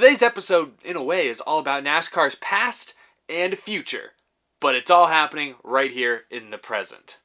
Today's episode, in a way, is all about NASCAR's past and future, but it's all happening right here in the present.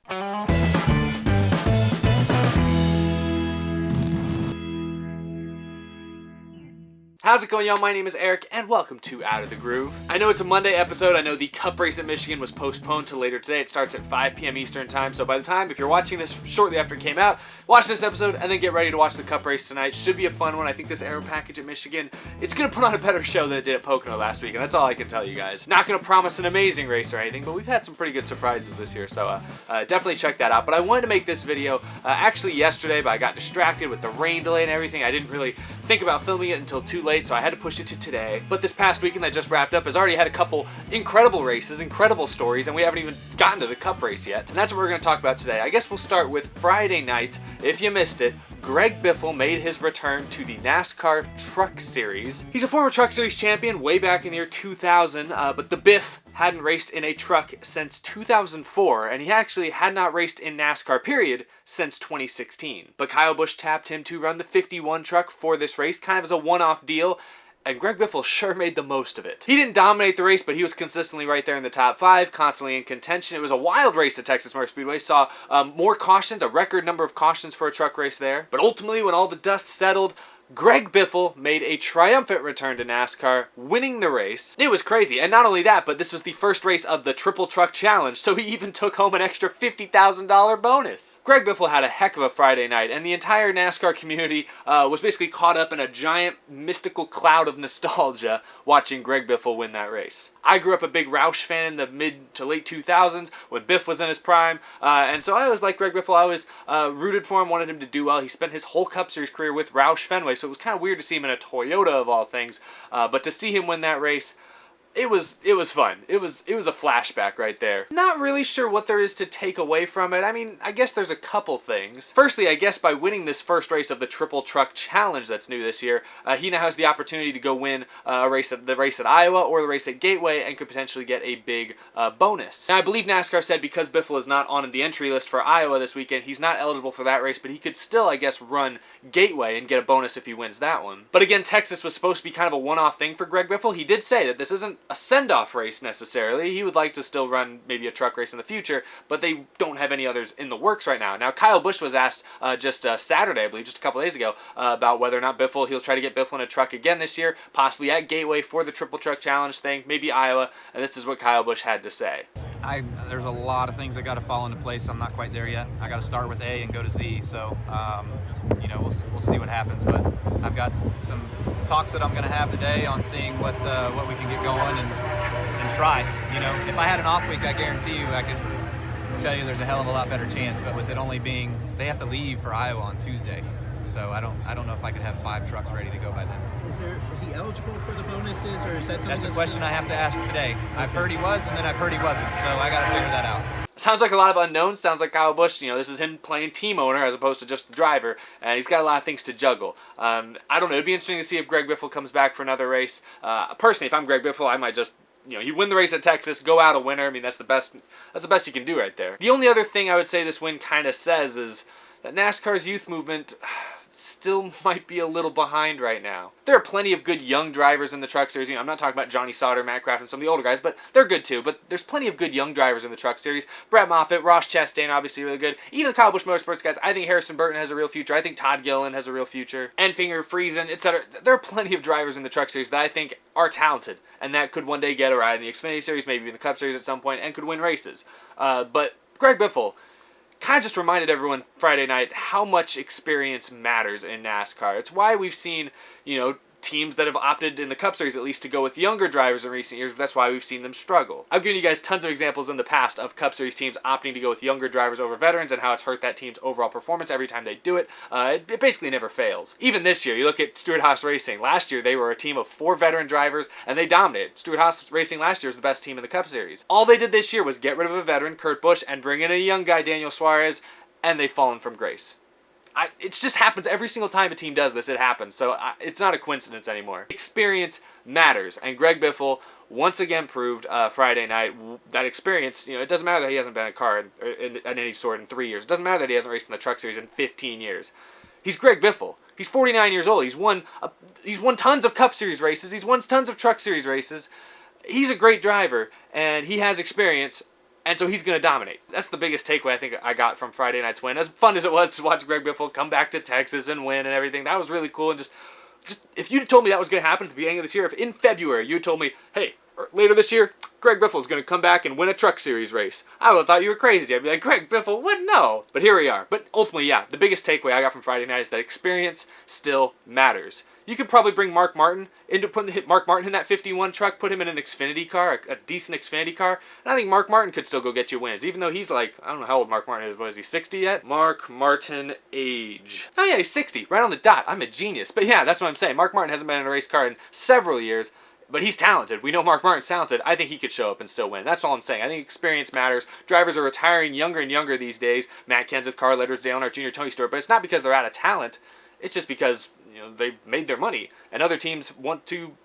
How's it going, y'all? My name is Eric, and welcome to Out of the Groove. I know it's a Monday episode. I know the Cup race at Michigan was postponed to later today. It starts at 5 p.m. Eastern time, so by the time, if you're watching this shortly after it came out, watch this episode and then get ready to watch the Cup race tonight. Should be a fun one. I think this aero package at Michigan, it's going to put on a better show than it did at Pocono last week, and that's all I can tell you guys. Not going to promise an amazing race or anything, but we've had some pretty good surprises this year, so definitely check that out. But I wanted to make this video actually yesterday, but I got distracted with the rain delay and everything. I didn't really think about filming it until too late, so I had to push it to today. But this past weekend that just wrapped up has already had a couple incredible races, incredible stories, and we haven't even gotten to the Cup race yet. And that's what we're going to talk about today. I guess we'll start with Friday night. If you missed it, Greg Biffle made his return to the NASCAR Truck Series. He's a former Truck Series champion way back in the year 2000, but the Biff hadn't raced in a truck since 2004, and he actually had not raced in NASCAR, period, since 2016. But Kyle Busch tapped him to run the 51 truck for this race, kind of as a one-off deal, and Greg Biffle sure made the most of it. He didn't dominate the race, but he was consistently right there in the top 5, constantly in contention. It was a wild race at Texas Motor Speedway. Saw more cautions, a record number of cautions for a truck race there. But ultimately, when all the dust settled, Greg Biffle made a triumphant return to NASCAR, winning the race. It was crazy, and not only that, but this was the first race of the Triple Truck Challenge, so he even took home an extra $50,000 bonus. Greg Biffle had a heck of a Friday night, and the entire NASCAR community was basically caught up in a giant mystical cloud of nostalgia watching Greg Biffle win that race. I grew up a big Roush fan in the mid to late 2000s when Biff was in his prime, and so I always liked Greg Biffle. I always rooted for him, wanted him to do well. He spent his whole Cup Series career with Roush Fenway, so it was kind of weird to see him in a Toyota of all things, but to see him win that race, it was fun. It was a flashback right there. Not really sure what there is to take away from it. I mean, I guess there's a couple things. Firstly, I guess by winning this first race of the Triple Truck Challenge that's new this year, he now has the opportunity to go win the race at Iowa or the race at Gateway and could potentially get a big bonus. Now, I believe NASCAR said because Biffle is not on the entry list for Iowa this weekend, he's not eligible for that race, but he could still, I guess, run Gateway and get a bonus if he wins that one. But again, Texas was supposed to be kind of a one-off thing for Greg Biffle. He did say that this isn't a send-off race necessarily. He would like to still run maybe a truck race in the future, but they don't have any others in the works right now. Now, Kyle Busch was asked just Saturday, I believe, just a couple days ago, about whether or not he'll try to get Biffle in a truck again this year, possibly at Gateway for the Triple Truck Challenge thing, maybe Iowa, and this is what Kyle Busch had to say. There's a lot of things that got to fall into place. I'm not quite there yet. I got to start with A and go to Z, so we'll see what happens. But I've got some talks that I'm going to have today on seeing what we can get going and try. If I had an off week, I guarantee you I could tell you there's a hell of a lot better chance. But with it only being, they have to leave for Iowa on Tuesday, so I don't know if I could have 5 trucks ready to go by then. Is he eligible for the bonuses, or is that something? That's a question I have to ask today. I've heard he was, and then I've heard he wasn't, so I got to figure that out. Sounds like a lot of unknowns. Sounds like Kyle Busch, this is him playing team owner as opposed to just the driver, and he's got a lot of things to juggle. I don't know. It'd be interesting to see if Greg Biffle comes back for another race. Personally, if I'm Greg Biffle, I might just, you win the race at Texas, go out a winner. I mean, that's the best you can do right there. The only other thing I would say this win kind of says is that NASCAR's youth movement still might be a little behind right now. There are plenty of good young drivers in the Truck Series. I'm not talking about Johnny Sauter, Matt Craft, and some of the older guys, but they're good too. But there's plenty of good young drivers in the Truck Series. Brett Moffitt, Ross Chastain, obviously really good. Even the Kyle Busch Motorsports guys. I think Harrison Burton has a real future. I think Todd Gilliland has a real future. Enfinger, Friesen, etc. There are plenty of drivers in the Truck Series that I think are talented and that could one day get a ride in the Xfinity Series, maybe in the Cup Series at some point, and could win races. But Greg Biffle kind of just reminded everyone Friday night how much experience matters in NASCAR. It's why we've seen, teams that have opted in the Cup Series at least to go with younger drivers in recent years. That's why we've seen them struggle. I've given you guys tons of examples in the past of Cup Series teams opting to go with younger drivers over veterans and how it's hurt that team's overall performance every time they do it. It basically never fails. Even this year, you look at Stewart-Haas Racing. Last year, they were a team of 4 veteran drivers, and they dominated. Stewart-Haas Racing last year was the best team in the Cup Series. All they did this year was get rid of a veteran, Kurt Busch, and bring in a young guy, Daniel Suarez, and they've fallen from grace. It just happens every single time a team does this. It happens, so it's not a coincidence anymore. Experience matters, and Greg Biffle once again proved Friday night that experience. It doesn't matter that he hasn't been in a car in any sort in 3 years. It doesn't matter that he hasn't raced in the Truck Series in 15 years. He's Greg Biffle. He's 49 years old. He's won tons of Cup Series races. He's won tons of Truck Series races. He's a great driver, and he has experience, and so he's going to dominate. That's the biggest takeaway I think I got from Friday night's win. As fun as it was to watch Greg Biffle come back to Texas and win and everything, that was really cool. And just if you'd told me that was going to happen at the beginning of this year, if in February you told me, hey, later this year, Greg Biffle's going to come back and win a Truck Series race, I would have thought you were crazy. I'd be like, Greg Biffle, what? No. But here we are. But ultimately, yeah, the biggest takeaway I got from Friday night is that experience still matters. You could probably bring Mark Martin hit Mark Martin in that 51 truck, put him in an Xfinity car, a decent Xfinity car, and I think Mark Martin could still go get you wins, even though he's like, I don't know how old Mark Martin is. What is he, 60 yet? Mark Martin age. Oh yeah, he's 60, right on the dot. I'm a genius. But yeah, that's what I'm saying. Mark Martin hasn't been in a race car in several years, but he's talented. We know Mark Martin's talented. I think he could show up and still win. That's all I'm saying. I think experience matters. Drivers are retiring younger and younger these days. Matt Kenseth, Carl Edwards, Dale Earnhardt Jr., Tony Stewart, but it's not because they're out of talent. It's just because they've made their money, and other teams want to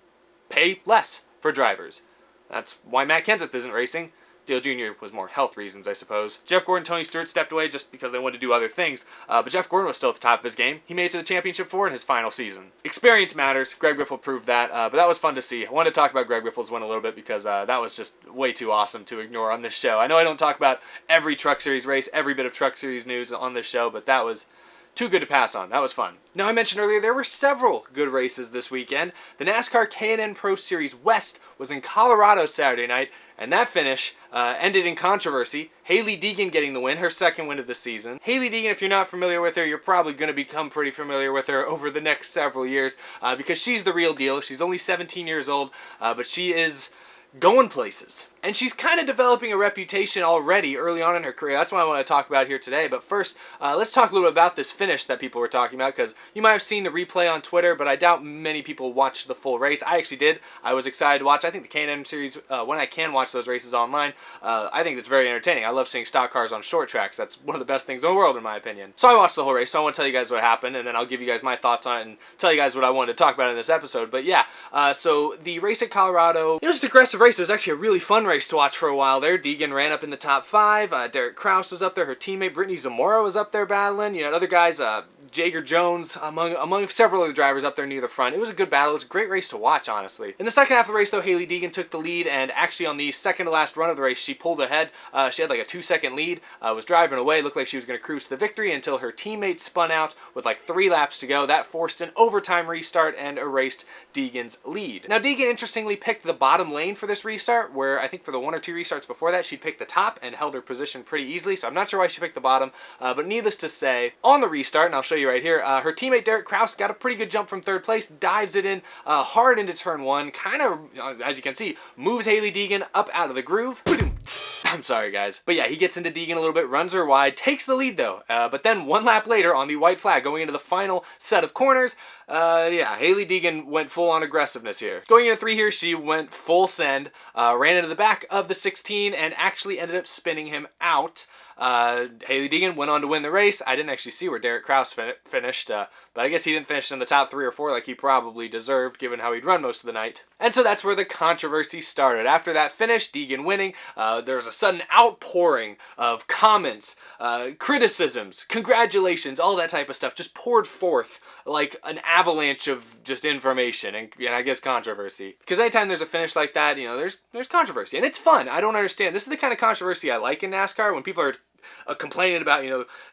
pay less for drivers. That's why Matt Kenseth isn't racing. Dale Jr. was more health reasons, I suppose. Jeff Gordon, Tony Stewart stepped away just because they wanted to do other things, but Jeff Gordon was still at the top of his game. He made it to the championship 4 in his final season. Experience matters. Greg Biffle proved that, but that was fun to see. I wanted to talk about Greg Biffle's win a little bit because that was just way too awesome to ignore on this show. I know I don't talk about every Truck Series race, every bit of Truck Series news on this show, but that was too good to pass on. That was fun. Now, I mentioned earlier there were several good races this weekend. The NASCAR K&N Pro Series West was in Colorado Saturday night, and that finish ended in controversy. Hailie Deegan getting the win, her second win of the season. Hailie Deegan, if you're not familiar with her, you're probably going to become pretty familiar with her over the next several years because she's the real deal. She's only 17 years old, but she is going places. And she's kind of developing a reputation already early on in her career. That's what I want to talk about here today. But first, let's talk a little bit about this finish that people were talking about, because you might have seen the replay on Twitter, but I doubt many people watched the full race. I actually did. I was excited to watch. I think the K&N Series, when I can watch those races online, I think it's very entertaining. I love seeing stock cars on short tracks. That's one of the best things in the world, in my opinion. So I watched the whole race, so I want to tell you guys what happened, and then I'll give you guys my thoughts on it and tell you guys what I wanted to talk about in this episode. But yeah, so the race at Colorado, it was an aggressive race. It was actually a really fun race to watch for a while there. Deegan ran up in the top 5. Derek Kraus was up there. Her teammate Brittany Zamora was up there battling. Other guys, Jager Jones, among several other drivers up there near the front. It was a good battle. It was a great race to watch, honestly. In the second half of the race, though, Hailie Deegan took the lead, and actually on the second to last run of the race, she pulled ahead. She had like a 2-second lead, was driving away, looked like she was going to cruise to the victory until her teammate spun out with like 3 laps to go. That forced an overtime restart and erased Deegan's lead. Now, Deegan interestingly picked the bottom lane for this restart, where I think for the 1 or 2 restarts before that, she'd picked the top and held her position pretty easily, so I'm not sure why she picked the bottom, but needless to say, on the restart, and I'll show you right here, her teammate Derek Kraus got a pretty good jump from 3rd place, dives it in hard into turn 1, kind of, as you can see, moves Hailie Deegan up out of the groove. I'm sorry, guys. But yeah, he gets into Deegan a little bit, runs her wide, takes the lead, though. But then 1 lap later, on the white flag, going into the final set of corners, Hailie Deegan went full-on aggressiveness here. Going into 3 here, she went full send, ran into the back of the 16, and actually ended up spinning him out. Hailie Deegan went on to win the race. I didn't actually see where Derek Kraus finished, but I guess he didn't finish in the top 3 or 4 like he probably deserved, given how he'd run most of the night. And so that's where the controversy started. After that finish, Deegan winning, there was a sudden outpouring of comments, criticisms, congratulations, all that type of stuff just poured forth like an avalanche of just information and I guess controversy. Because anytime there's a finish like that, there's controversy, and it's fun. I don't understand. This is the kind of controversy I like in NASCAR, when people are complaining about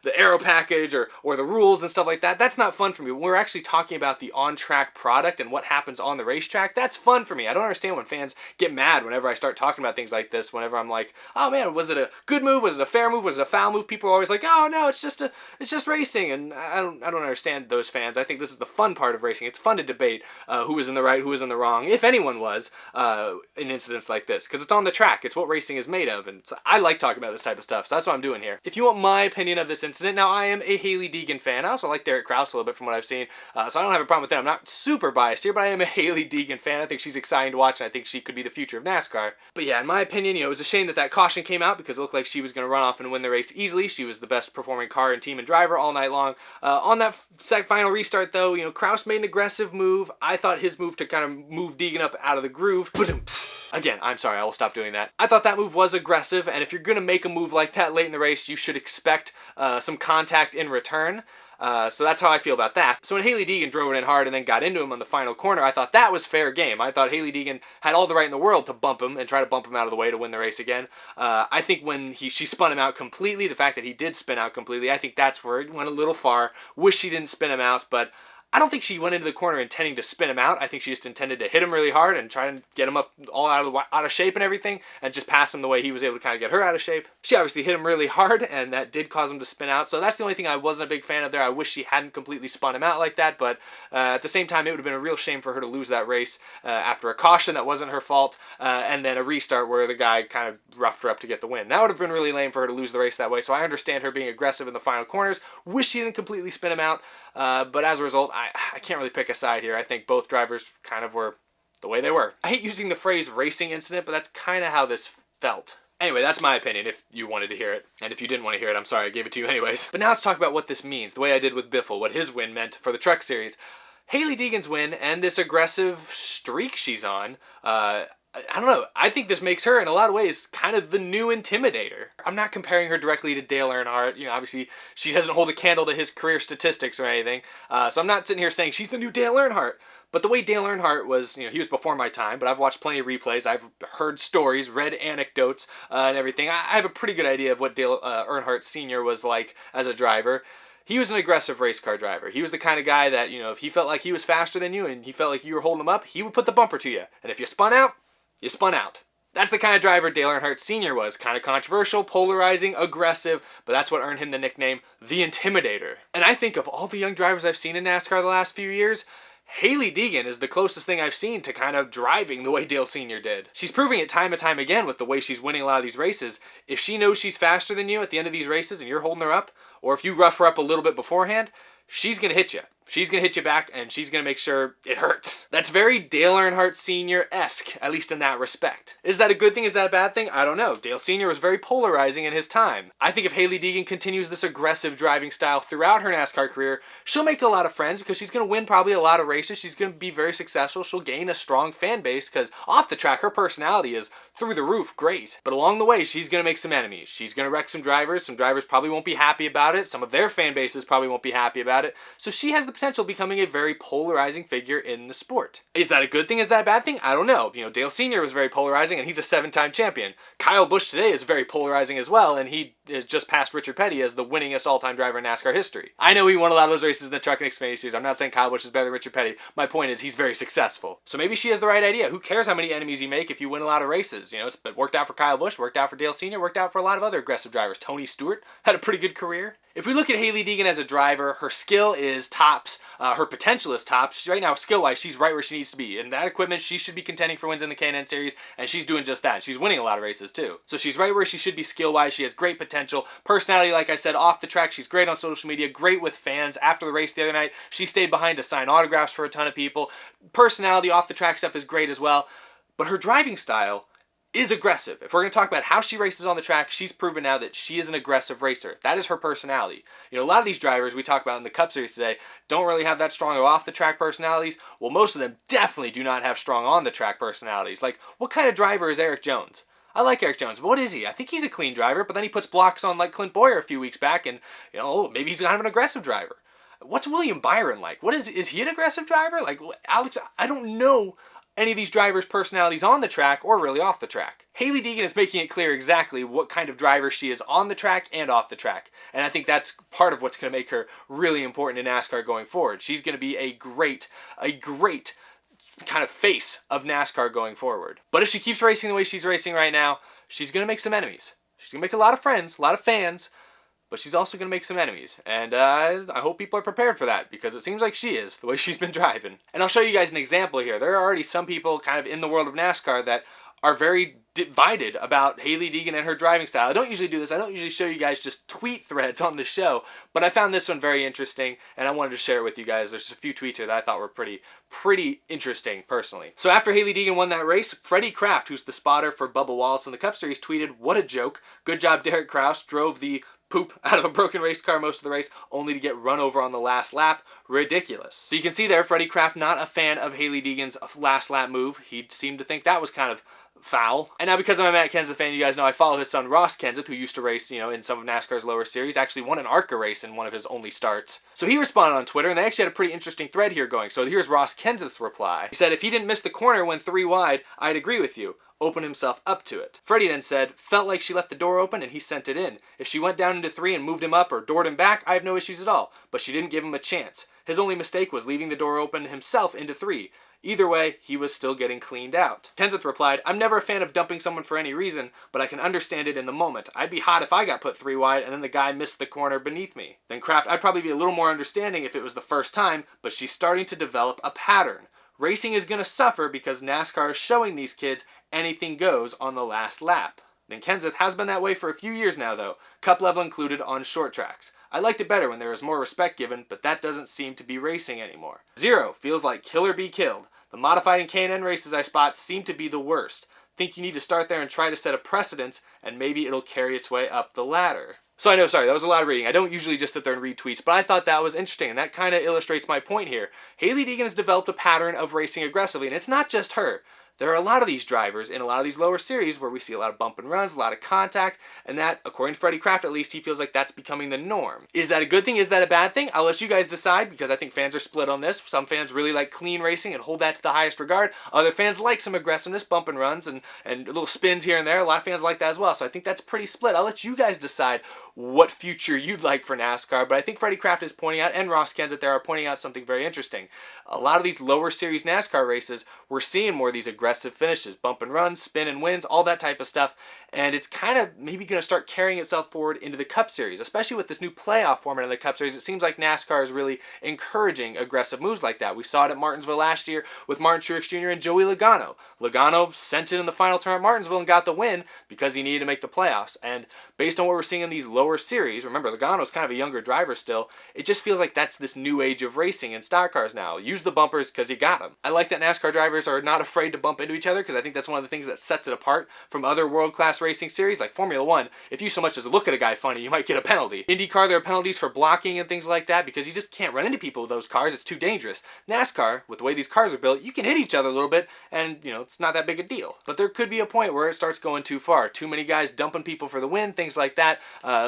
the aero package or the rules and stuff like that. That's not fun for me. When we're actually talking about the on-track product and what happens on the racetrack, that's fun for me. I don't understand when fans get mad whenever I start talking about things like this. Whenever I'm like, oh man, was it a good move? Was it a fair move? Was it a foul move? People are always like, oh no, it's just racing, and I don't understand those fans. I think this is the fun part of racing. It's fun to debate who was in the right, who was in the wrong, if anyone was in incidents like this, because it's on the track. It's what racing is made of, and I like talking about this type of stuff. So that's what I'm doing here. If you want my opinion of this incident, now I am a Hailie Deegan fan. I also like Derek Kraus a little bit from what I've seen, so I don't have a problem with that. I'm not super biased here, but I am a Hailie Deegan fan. I think she's exciting to watch, and I think she could be the future of NASCAR. But yeah, in my opinion, it was a shame that caution came out, because it looked like she was going to run off and win the race easily. She was the best performing car and team and driver all night long. On that final restart, though, Kraus made an aggressive move. I thought his move to kind of move Deegan up out of the groove. Again, I'm sorry, I will stop doing that. I thought that move was aggressive, and if you're going to make a move like that late in the race, you should expect some contact in return. So that's how I feel about that. So when Hailie Deegan drove it in hard and then got into him on the final corner, I thought that was fair game. I thought Hailie Deegan had all the right in the world to bump him and try to bump him out of the way to win the race again. I think when she spun him out completely, the fact that he did spin out completely, I think that's where it went a little far. Wish she didn't spin him out, but I don't think she went into the corner intending to spin him out. I think she just intended to hit him really hard and try to get him up all out of shape and everything, and just pass him the way he was able to kind of get her out of shape. She obviously hit him really hard, and that did cause him to spin out. So that's the only thing I wasn't a big fan of there. I wish she hadn't completely spun him out like that, but at the same time, it would have been a real shame for her to lose that race after a caution that wasn't her fault, and then a restart where the guy kind of roughed her up to get the win. That would have been really lame for her to lose the race that way, so I understand her being aggressive in the final corners. Wish she didn't completely spin him out, but as a result, I can't really pick a side here. I think both drivers kind of were the way they were. I hate using the phrase racing incident, but that's kind of how this felt. Anyway, that's my opinion if you wanted to hear it. And if you didn't want to hear it, I'm sorry, I gave it to you anyways. But now let's talk about what this means, the way I did with Biffle, what his win meant for the Truck Series. Hailie Deegan's win and this aggressive streak she's on, I don't know. I think this makes her, in a lot of ways, kind of the new Intimidator. I'm not comparing her directly to Dale Earnhardt. You know, obviously, she doesn't hold a candle to his career statistics or anything. So I'm not sitting here saying she's the new Dale Earnhardt. But the way Dale Earnhardt was, you know, he was before my time, but I've watched plenty of replays. I've heard stories, read anecdotes, and everything. I have a pretty good idea of what Dale Earnhardt Sr. was like as a driver. He was an aggressive race car driver. He was the kind of guy that, you know, if he felt like he was faster than you and he felt like you were holding him up, he would put the bumper to you. And if you spun out, you spun out. That's the kind of driver Dale Earnhardt Sr. was. Kind of controversial, polarizing, aggressive, but that's what earned him the nickname, the Intimidator. And I think of all the young drivers I've seen in NASCAR the last few years, Hailie Deegan is the closest thing I've seen to kind of driving the way Dale Sr. did. She's proving it time and time again with the way she's winning a lot of these races. If she knows she's faster than you at the end of these races and you're holding her up, or if you rough her up a little bit beforehand, she's going to hit you. She's going to hit you back, and she's going to make sure it hurts. That's very Dale Earnhardt Sr.-esque, at least in that respect. Is that a good thing? Is that a bad thing? I don't know. Dale Sr. was very polarizing in his time. I think if Hailie Deegan continues this aggressive driving style throughout her NASCAR career, she'll make a lot of friends because she's going to win probably a lot of races. She's going to be very successful. She'll gain a strong fan base because off the track, her personality is through the roof great. But along the way, she's going to make some enemies. She's going to wreck some drivers. Some drivers probably won't be happy about it. Some of their fan bases probably won't be happy about it. So she has the potential of becoming a very polarizing figure in the sport. Is that a good thing? Is that a bad thing? I don't know. You know, Dale Sr. was very polarizing, and he's a 7-time champion. Kyle Busch today is very polarizing as well, and he is just past Richard Petty as the winningest all-time driver in NASCAR history. I know he won a lot of those races in the Truck and Xfinity Series. I'm not saying Kyle Busch is better than Richard Petty. My point is he's very successful. So maybe she has the right idea. Who cares how many enemies you make if you win a lot of races? You know, it's worked out for Kyle Busch, worked out for Dale Sr., worked out for a lot of other aggressive drivers. Tony Stewart had a pretty good career. If we look at Hailie Deegan as a driver, her skill is tops. Her potential is tops. Right now, skill-wise, she's right where she needs to be. In that equipment, she should be contending for wins in the K&N Series, and she's doing just that. She's winning a lot of races, too. So she's right where she should be skill-wise. She has great potential. Personality, like I said, off the track, she's great on social media, great with fans. After the race the other night, she stayed behind to sign autographs for a ton of people. Personality, off the track stuff is great as well. But her driving style is aggressive. If we're going to talk about how she races on the track, she's proven now that she is an aggressive racer. That is her personality. You know, a lot of these drivers we talk about in the Cup Series today don't really have that strong of off-the-track personalities. Well, most of them definitely do not have strong on-the-track personalities. Like, what kind of driver is Erik Jones? I like Erik Jones, but what is he? I think he's a clean driver, but then he puts blocks on like Clint Bowyer a few weeks back, and, you know, maybe he's kind of an aggressive driver. What's William Byron like? What is he an aggressive driver? Like, Alex, I don't know any of these drivers' personalities on the track or really off the track. Hailie Deegan is making it clear exactly what kind of driver she is on the track and off the track. And I think that's part of what's going to make her really important in NASCAR going forward. She's going to be a great kind of face of NASCAR going forward. But if she keeps racing the way she's racing right now, she's going to make some enemies. She's going to make a lot of friends, a lot of fans, but she's also going to make some enemies. And I hope people are prepared for that, because it seems like she is, the way she's been driving. And I'll show you guys an example here. There are already some people kind of in the world of NASCAR that are very divided about Hailie Deegan and her driving style. I don't usually do this. I don't usually show you guys just tweet threads on the show, but I found this one very interesting, and I wanted to share it with you guys. There's a few tweets here that I thought were pretty interesting, personally. So after Hailie Deegan won that race, Freddie Kraft, who's the spotter for Bubba Wallace in the Cup Series, tweeted, "What a joke. Good job, Derek Kraus. Drove the poop out of a broken race car most of the race, only to get run over on the last lap. Ridiculous." So you can see there, Freddie Kraft not a fan of Hailie Deegan's last lap move. He seemed to think that was kind of foul. And now because I'm a Matt Kenseth fan, you guys know I follow his son Ross Kenseth, who used to race, in some of NASCAR's lower series, actually won an ARCA race in one of his only starts. So he responded on Twitter, and they actually had a pretty interesting thread here going. So here's Ross Kenseth's reply. He said, if he didn't miss the corner when 3 wide, I'd agree with you. Open himself up to it. Freddie then said, felt like she left the door open and he sent it in. If she went down into 3 and moved him up or doored him back, I have no issues at all. But she didn't give him a chance. His only mistake was leaving the door open himself into 3. Either way, he was still getting cleaned out. Kenseth replied, I'm never a fan of dumping someone for any reason, but I can understand it in the moment. I'd be hot if I got put 3 wide and then the guy missed the corner beneath me. Then Kraft, I'd probably be a little more understanding if it was the first time, but she's starting to develop a pattern. Racing is going to suffer because NASCAR is showing these kids anything goes on the last lap. Then Kenseth has been that way for a few years now though, cup level included on short tracks. I liked it better when there was more respect given, but that doesn't seem to be racing anymore. 0 feels like kill or be killed. The modified and K&N races I spot seem to be the worst. Think you need to start there and try to set a precedence, and maybe it'll carry its way up the ladder. So I know, sorry, that was a lot of reading. I don't usually just sit there and read tweets, but I thought that was interesting, and that kind of illustrates my point here. Hailie Deegan has developed a pattern of racing aggressively, and it's not just her. There are a lot of these drivers in a lot of these lower series where we see a lot of bump and runs, a lot of contact, and that, according to Freddie Kraft at least, he feels like that's becoming the norm. Is that a good thing? Is that a bad thing? I'll let you guys decide because I think fans are split on this. Some fans really like clean racing and hold that to the highest regard. Other fans like some aggressiveness, bump and runs, and little spins here and there. A lot of fans like that as well, so I think that's pretty split. I'll let you guys decide what future you'd like for NASCAR, but I think Freddie Kraft is pointing out, and Ross Kenseth there are pointing out something very interesting. A lot of these lower series NASCAR races, we're seeing more of these aggressive finishes, bump and runs, spin and wins, all that type of stuff, and it's kind of maybe going to start carrying itself forward into the Cup Series, especially with this new playoff format in the Cup Series. It seems like NASCAR is really encouraging aggressive moves like that. We saw it at Martinsville last year with Martin Truex Jr. and Joey Logano. Logano sent it in the final turn at Martinsville and got the win because he needed to make the playoffs, and based on what we're seeing in these lower series, remember Logano's kind of a younger driver still, it just feels like that's this new age of racing in stock cars now. Use the bumpers because you got them. I like that NASCAR drivers are not afraid to bump into each other because I think that's one of the things that sets it apart from other world-class racing series like Formula 1. If you so much as look at a guy funny, you might get a penalty. IndyCar, there are penalties for blocking and things like that because you just can't run into people with those cars. It's too dangerous. NASCAR, with the way these cars are built, you can hit each other a little bit and, it's not that big a deal. But there could be a point where it starts going too far. Too many guys dumping people for the win, things like that.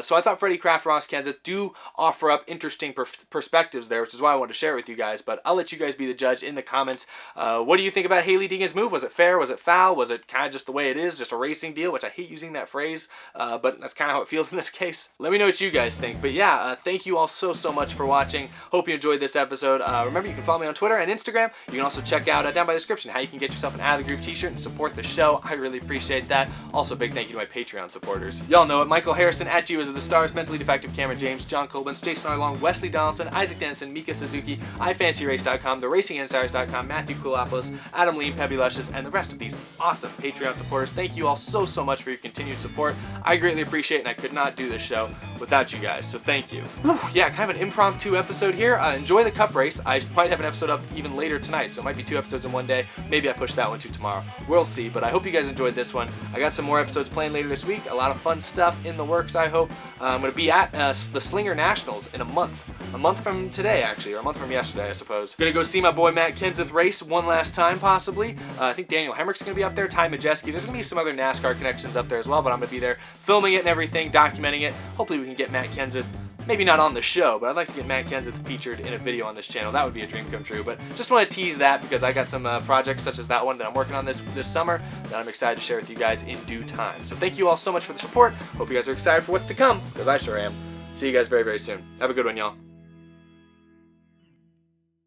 So I thought Freddie Kraft, Ross Kenseth do offer up interesting perspectives there, which is why I wanted to share it with you guys. But I'll let you guys be the judge in the comments. What do you think about Hailie Deegan's move? Was it fair? Was it foul? Was it kind of just the way it is, just a racing deal, which I hate using that phrase, but that's kind of how it feels in this case. Let me know what you guys think. But yeah, thank you all so much for watching. Hope you enjoyed this episode. Remember, you can follow me on Twitter and Instagram. You can also check out down by the description how you can get yourself an Out of the Groove t-shirt and support the show. I really appreciate that. Also, big thank you to my Patreon supporters. Y'all know it. Michael Harrison, at G of the Stars, Mentally Defective Cameron James, John Colbins, Jason Arlong, Wesley Donaldson, Isaac Dennison, Mika Suzuki, iFantasyRace.com, TheRacingInsiders.com, Matthew Koulopoulos, Adam Lean, Pebby Luscious, and the rest of these awesome Patreon supporters. Thank you all so much for your continued support. I greatly appreciate it, and I could not do this show without you guys, so thank you. Yeah, kind of an impromptu episode here. Enjoy the Cup race. I might have an episode up even later tonight, so it might be 2 episodes in one day. Maybe I push that one to tomorrow. We'll see, but I hope you guys enjoyed this one. I got some more episodes planned later this week. A lot of fun stuff in the works, I hope. I'm going to be at the Slinger Nationals in a month. A month from today, actually, or a month from yesterday, I suppose. Gonna go see my boy Matt Kenseth race one last time, possibly. I think Daniel Hemrick's gonna be up there, Ty Majeski. There's gonna be some other NASCAR connections up there as well, but I'm gonna be there filming it and everything, documenting it. Hopefully we can get Matt Kenseth, maybe not on the show, but I'd like to get Matt Kenseth featured in a video on this channel. That would be a dream come true, but just want to tease that because I got some projects such as that one that I'm working on this summer that I'm excited to share with you guys in due time. So thank you all so much for the support. Hope you guys are excited for what's to come, because I sure am. See you guys very soon. Have a good one, y'all.